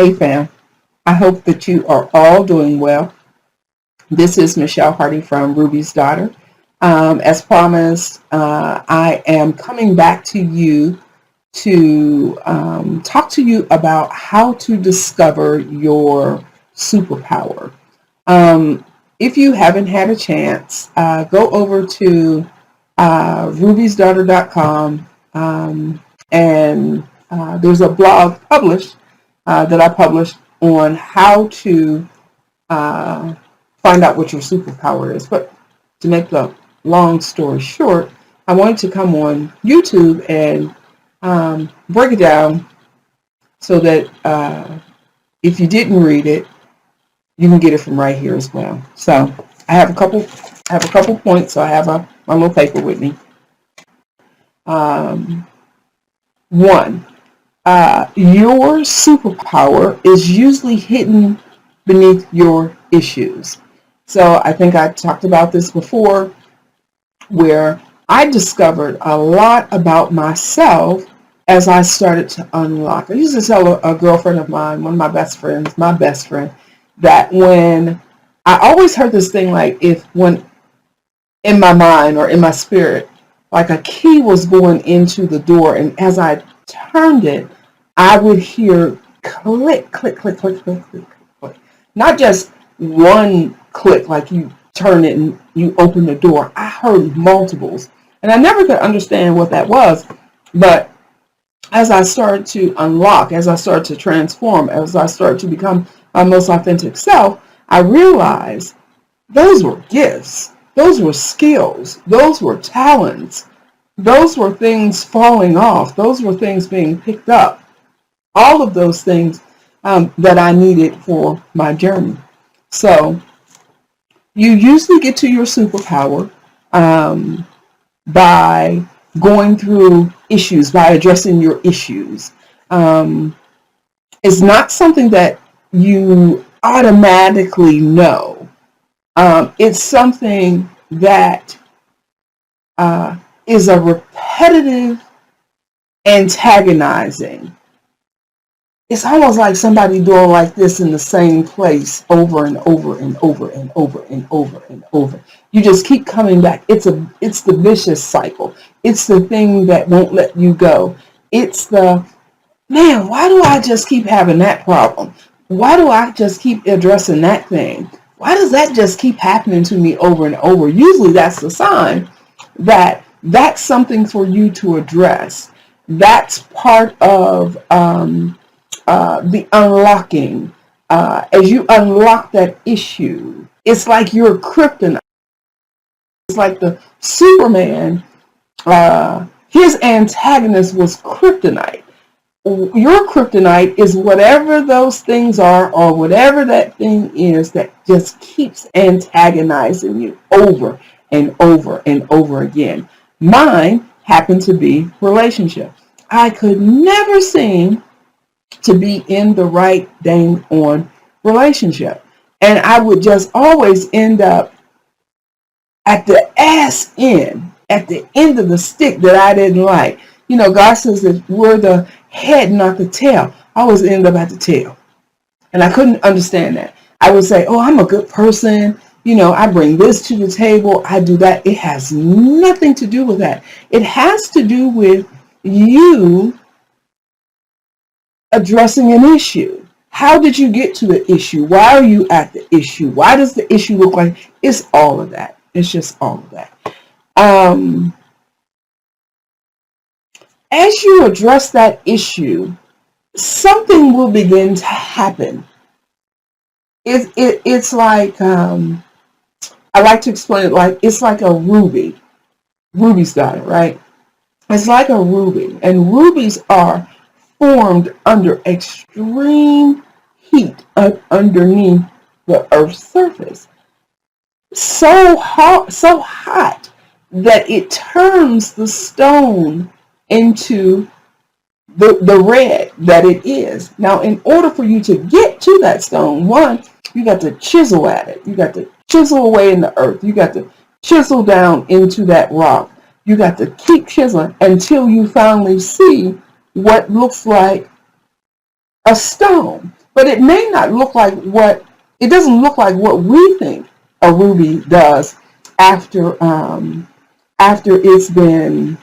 Hey fam, I hope that you are all doing well. This is Michelle Hardy from Ruby's Daughter. As promised, I am coming back to you to talk to you about how to discover your superpower. Um, if you haven't had a chance, go over to rubysdaughter.com, and there's a blog published that I published on how to uh, find out what your superpower is. But to make the long story short, I wanted to come on YouTube and break it down so that if you didn't read it, you can get it from right here as well. So I have a couple points. So I have my little paper with me. One, your superpower is usually hidden beneath your issues. So I think I talked about this before, where I discovered a lot about myself as I started to unlock. I used to tell a girlfriend of mine, one of my best friends, that when I always heard this thing, like if when in my mind or in my spirit, like a key was going into the door, and as I turned it, I would hear click, click, click, click, click, click, click. Not just one click, like you turn it and you open the door. I heard multiples, and I never could understand what that was. But as I started to unlock, as I started to transform, as I started to become my most authentic self, I realized those were gifts. Those were skills. Those were talents. Those were things falling off. Those were things being picked up. All of those things that I needed for my journey. So you usually get to your superpower by going through issues, by addressing your issues. It's not something that you automatically know. It's something that is a repetitive antagonizing. It's almost like somebody doing like this in the same place over and over and over and over and over and over. You just keep coming back. It's the vicious cycle. It's the thing that won't let you go. It's the, man, why do I just keep having that problem? Why do I just keep addressing that thing? Why does that just keep happening to me over and over? Usually that's the sign that that's something for you to address. That's part of the unlocking. As you unlock that issue, it's like you're kryptonite. It's like the Superman, his antagonist was kryptonite. Your kryptonite is whatever those things are, or whatever that thing is that just keeps antagonizing you over and over and over again. Mine happened to be relationship. I could never seem to be in the right dang on relationship. And I would just always end up at the ass end, at the end of the stick that I didn't like. You know, God says that we're the head, not the tail. I always end up at the tail. And I couldn't understand that. I would say, oh, I'm a good person. You know, I bring this to the table. I do that. It has nothing to do with that. It has to do with you addressing an issue. How did you get to the issue? Why are you at the issue? Why does the issue look like? It's all of that. It's just all of that. As you address that issue, something will begin to happen. It's like, I like to explain it like, it's like a Ruby's daughter, right? It's like a ruby, and rubies are formed under extreme heat underneath the Earth's surface. So hot that it turns the stone into the red that it is. Now, in order for you to get to that stone, one, you got to chisel at it. You got to chisel away in the earth. You got to chisel down into that rock. You got to keep chiseling until you finally see what looks like a stone. but it may not look like it doesn't look like what we think a ruby does after after it's been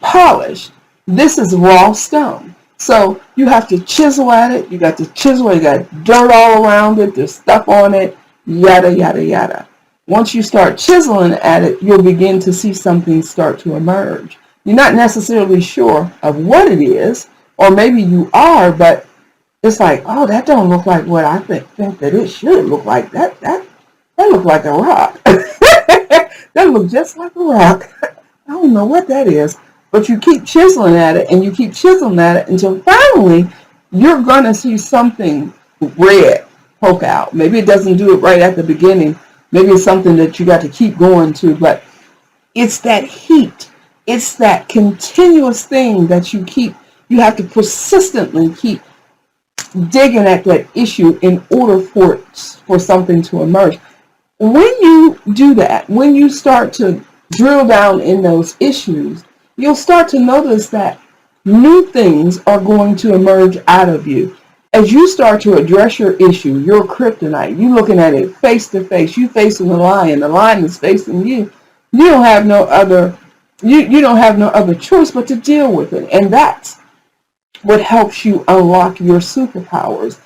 polished. This is raw stone. So you have to chisel at it. You got to chisel it. You got dirt all around it. There's stuff on it. Yada, yada, yada. Once you start chiseling at it, you'll begin to see something start to emerge. You're not necessarily sure of what it is, or maybe you are, but it's like, oh, that don't look like what I think that it should look like. That look like a rock. That look just like a rock. I don't know what that is. But you keep chiseling at it, and you keep chiseling at it until finally you're going to see something red poke out. Maybe it doesn't do it right at the beginning. Maybe it's something that you got to keep going to, but it's that heat. It's that continuous thing that you have to persistently keep digging at that issue in order for something to emerge. When you do that, when you start to drill down in those issues, you'll start to notice that new things are going to emerge out of you. As you start to address your issue, your kryptonite, you looking at it face to face, you facing the lion is facing you. You don't have no other choice but to deal with it. And that's what helps you unlock your superpowers.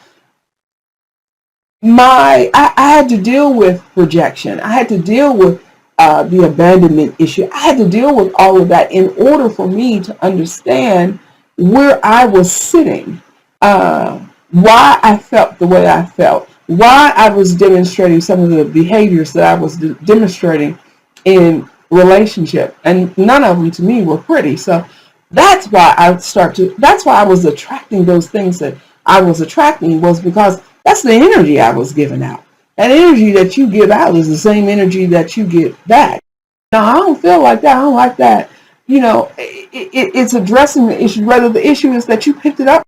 I had to deal with rejection. I had to deal with the abandonment issue. I had to deal with all of that in order for me to understand where I was sitting, why I felt the way I felt, why I was demonstrating some of the behaviors that I was demonstrating in relationship. And none of them to me were pretty. So that's why I was attracting those things that I was attracting, was because that's the energy I was giving out. That energy that you give out is the same energy that you get back. No, I don't feel like that. I don't like that. It's addressing the issue. Whether the issue is that you picked it up.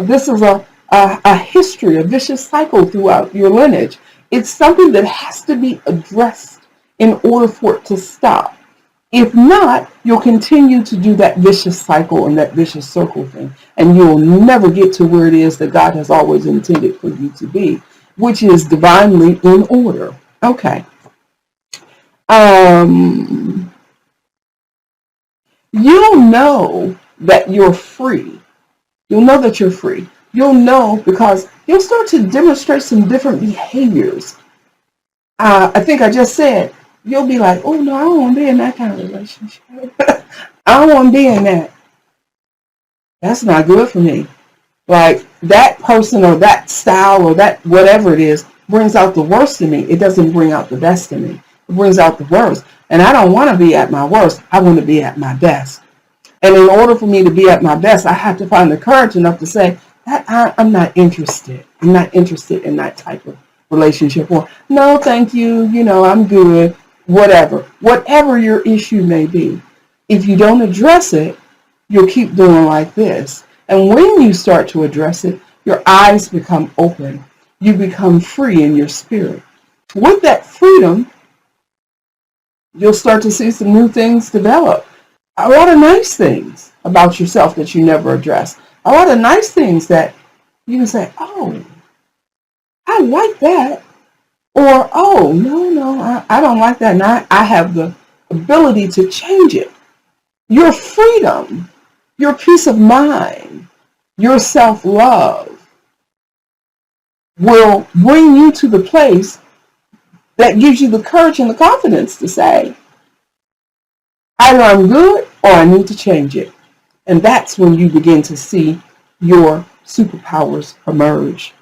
This is a history, a vicious cycle throughout your lineage. It's something that has to be addressed in order for it to stop. If not, you'll continue to do that vicious cycle and that vicious circle thing, and you'll never get to where it is that God has always intended for you to be, which is divinely in order. Okay. You'll know that you're free. You'll know that you're free. You'll know because you'll start to demonstrate some different behaviors. I think I just said, you'll be like, oh no, I don't want to be in that kind of relationship. I don't want to be in that. That's not good for me. Like, that person or that style or that whatever it is brings out the worst in me. It doesn't bring out the best in me. It brings out the worst. And I don't want to be at my worst. I want to be at my best. And in order for me to be at my best, I have to find the courage enough to say, I'm not interested. I'm not interested in that type of relationship. Or, no, thank you. I'm good. Whatever your issue may be. If you don't address it, you'll keep doing like this. And when you start to address it, your eyes become open. You become free in your spirit. With that freedom, you'll start to see some new things develop. A lot of nice things about yourself that you never addressed. A lot of nice things that you can say, oh, I like that. Or, oh, no, I don't like that. And I have the ability to change it. Your freedom, your peace of mind, your self-love will bring you to the place that gives you the courage and the confidence to say, either I'm good or I need to change it. And that's when you begin to see your superpowers emerge.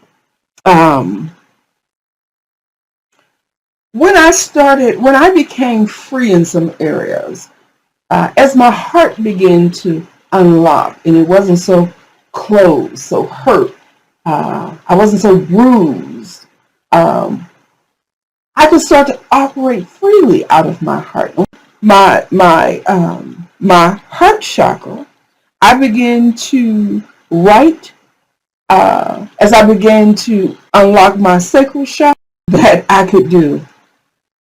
When I became free in some areas, as my heart began to unlock, and it wasn't so closed, so hurt, I wasn't so bruised, I could start to operate freely out of my heart. My heart chakra, I began to write, as I began to unlock my sacral chakra, that I could do.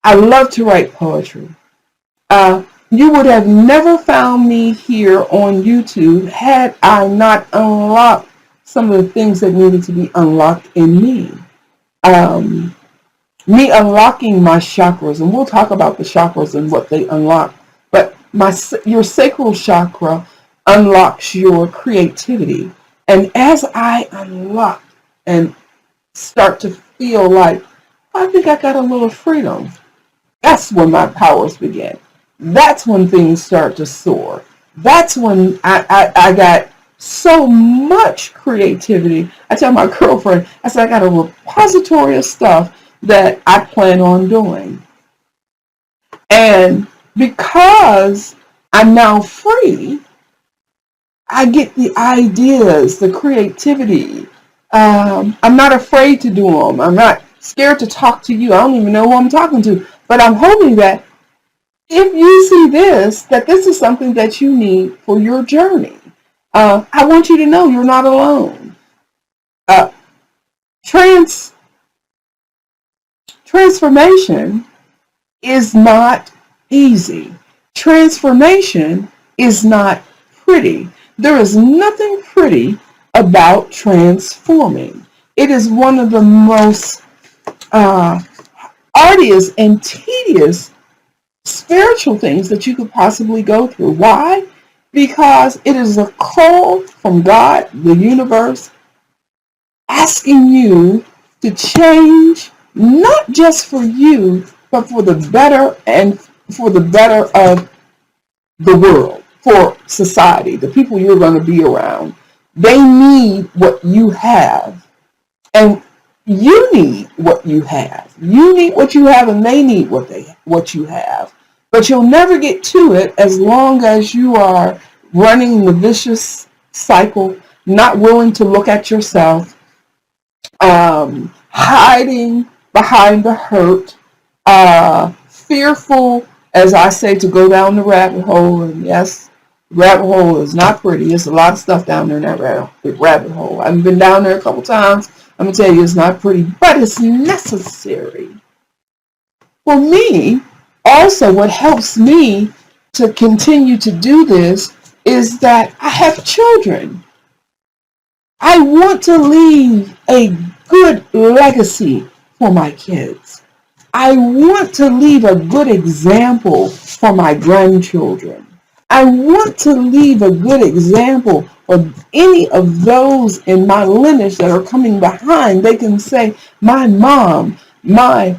I love to write poetry. You would have never found me here on YouTube had I not unlocked some of the things that needed to be unlocked in me. Um, Me unlocking my chakras, and we'll talk about the chakras and what they unlock. But your sacral chakra unlocks your creativity, and as I unlock and start to feel like I think I got a little freedom, that's when my powers begin. That's when things start to soar. That's when I got so much creativity. I tell my girlfriend, I said, I got a repository of stuff that I plan on doing. And because I'm now free, I get the ideas, the creativity. I'm not afraid to do them. I'm not scared to talk to you. I don't even know who I'm talking to. But I'm hoping that if you see this, that this is something that you need for your journey. I want you to know you're not alone. Uh, transformation is not easy. Transformation is not pretty. There is nothing pretty about transforming. It is one of the most arduous and tedious spiritual things that you could possibly go through. Why? Because it is a call from God, the universe, asking you to change, not just for you, but for the better and for the better of the world, for society, the people you're going to be around. They need what you have, and you need what you have. You need what you have, and they need what you have. But you'll never get to it as long as you are running the vicious cycle, not willing to look at yourself, hiding behind the hurt, fearful, as I say, to go down the rabbit hole. And yes, the rabbit hole is not pretty. There's a lot of stuff down there in that rabbit hole. I've been down there a couple times. I'm going to tell you, it's not pretty, but it's necessary. For me, also, what helps me to continue to do this is that I have children. I want to leave a good legacy for my kids. I want to leave a good example for my grandchildren. I want to leave a good example for any of those in my lineage that are coming behind. They can say, my mom, my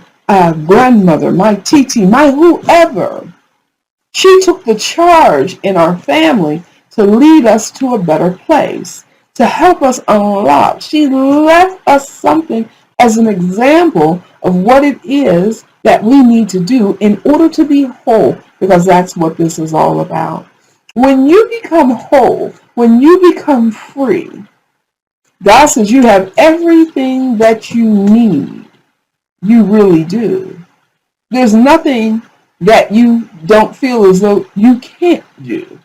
grandmother, my TT, my whoever, she took the charge in our family to lead us to a better place, to help us unlock. She left us something as an example of what it is that we need to do in order to be whole, because that's what this is all about. When you become whole, when you become free, God says you have everything that you need. You really do. There's nothing that you don't feel as though you can't do.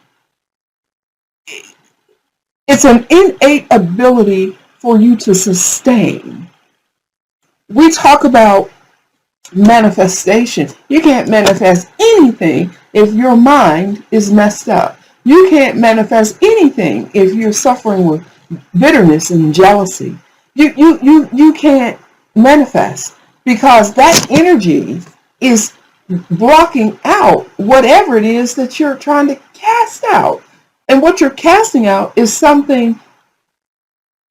It's an innate ability for you to sustain. We talk about manifestation. You can't manifest anything if your mind is messed up. You can't manifest anything if you're suffering with bitterness and jealousy. You can't manifest because that energy is blocking out whatever it is that you're trying to cast out. And what you're casting out is something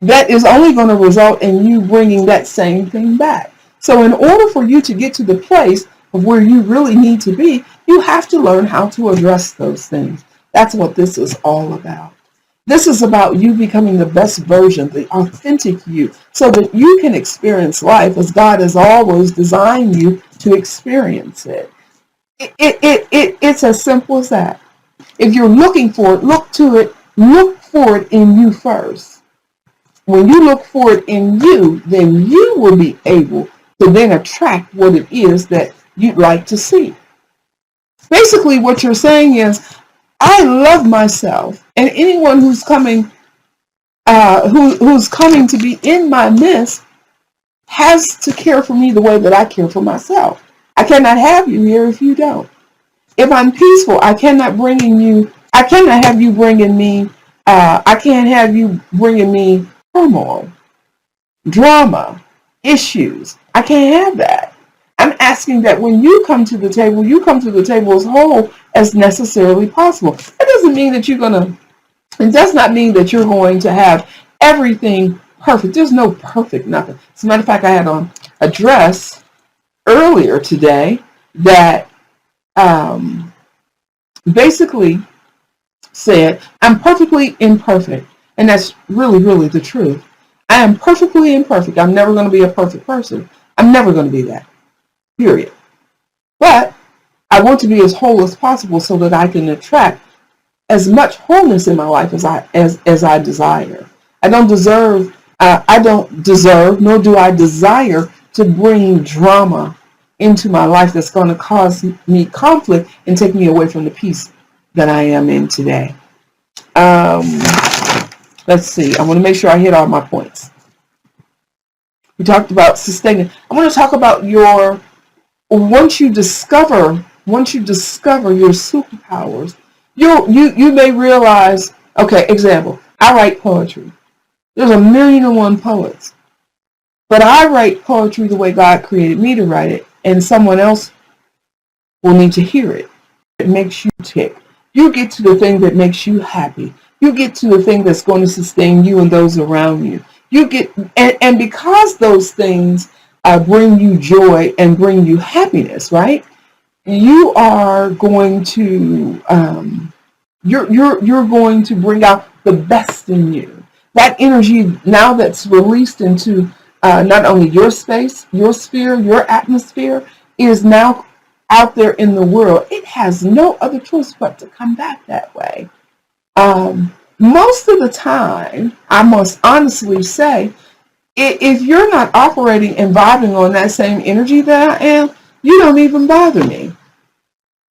that is only going to result in you bringing that same thing back. So in order for you to get to the place of where you really need to be, you have to learn how to address those things. That's what this is all about. This is about you becoming the best version, the authentic you, so that you can experience life as God has always designed you to experience it. It's as simple as that. If you're looking for it, look for it in you first. When you look for it in you, then you will be able to then attract what it is that you'd like to see. Basically, what you're saying is, I love myself, and anyone who's coming to be in my midst has to care for me the way that I care for myself. I cannot have you here if you don't. If I'm peaceful, I cannot have you bringing me, I can't have you bringing me turmoil, drama, issues. I can't have that. I'm asking that when you come to the table, you come to the table as whole as necessarily possible. That doesn't mean that it does not mean that you're going to have everything perfect. There's no perfect nothing. As a matter of fact, I had on a dress earlier today that basically said, I'm perfectly imperfect. And that's really, really the truth. I am perfectly imperfect. I'm never going to be a perfect person. I'm never going to be that. Period. But I want to be as whole as possible so that I can attract as much wholeness in my life as I desire. I don't deserve, nor do I desire to bring drama into my life that's going to cause me conflict and take me away from the peace that I am in today. Let's see. I want to make sure I hit all my points. We talked about sustaining. I want to talk about once you discover your superpowers, you may realize, okay, example, I write poetry. There's 1,000,001 poets. But I write poetry the way God created me to write it, and someone else will need to hear it. It makes you tick. You get to the thing that makes you happy. You get to the thing that's going to sustain you and those around you. And because those things bring you joy and bring you happiness, right? You are going to you're going to bring out the best in you. That energy now that's released into not only your space, your sphere, your atmosphere, is now out there in the world. It has no other choice but to come back that way. Most of the time, I must honestly say, if you're not operating and vibing on that same energy that I am, you don't even bother me.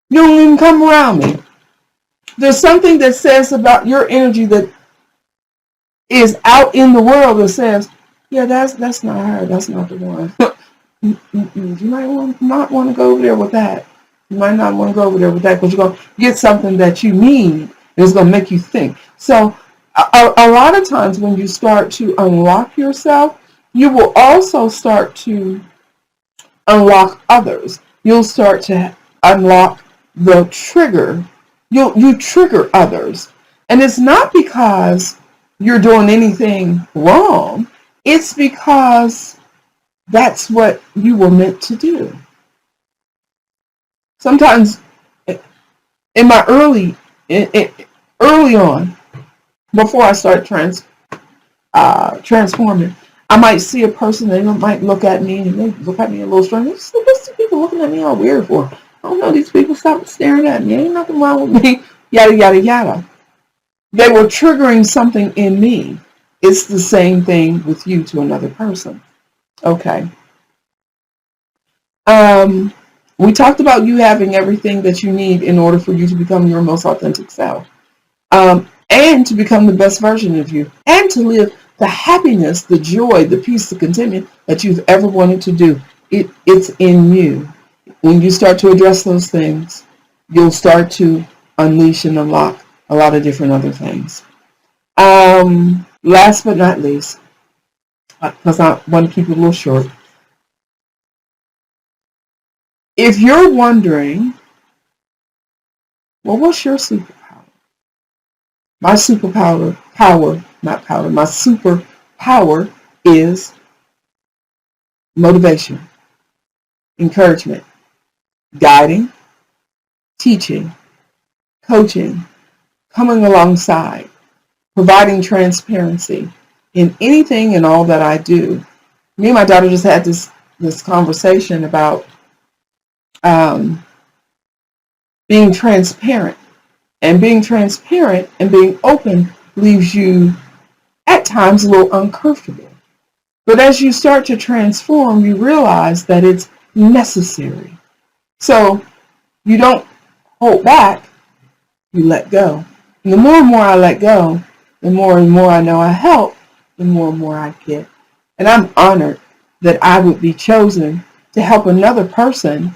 You don't even come around me. There's something that says about your energy that is out in the world that says, yeah, that's not her. That's not the one. You might not want to go over there with that. You might not want to go over there with that because you're going to get something that you need and it's going to make you think. So a lot of times when you start to unlock yourself, you will also start to unlock others. You'll start to unlock the trigger. You trigger others. And it's not because you're doing anything wrong. It's because that's what you were meant to do. Sometimes in my early on, before I started transforming, I might see a person, they might look at me and they look at me a little strange. What's these people looking at me all weird for? I don't know, these people stop staring at me. Ain't nothing wrong with me. Yada, yada, yada. They were triggering something in me. It's the same thing with you to another person. Okay. We talked about you having everything that you need in order for you to become your most authentic self. And to become the best version of you. And to live the happiness, the joy, the peace, the contentment that you've ever wanted to do. It's in you. When you start to address those things, you'll start to unleash and unlock a lot of different other things. Last but not least, because I want to keep it a little short. If you're wondering, well, what's your superpower? My superpower is motivation, encouragement, guiding, teaching, coaching, coming alongside, providing transparency in anything and all that I do. Me and my daughter just had this conversation about being transparent. And being transparent and being open leaves you at times a little uncomfortable. But as you start to transform, you realize that it's necessary. So you don't hold back, you let go. And the more and more I let go, the more and more I know I help, the more and more I get. And I'm honored that I would be chosen to help another person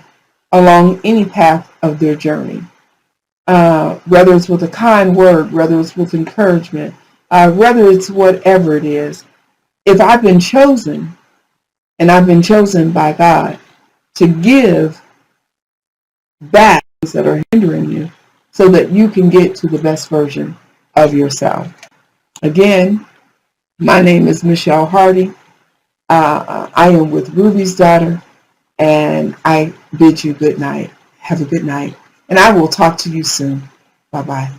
along any path of their journey. Whether it's with a kind word, whether it's with encouragement, whether it's whatever it is. If I've been chosen, and I've been chosen by God to give back things that are hindering you so that you can get to the best version of yourself. Again, my name is MichelleHardy. I am with Ruby's daughter, and I bid you good night. Have a good night, and I will talk to you soon. Bye-bye.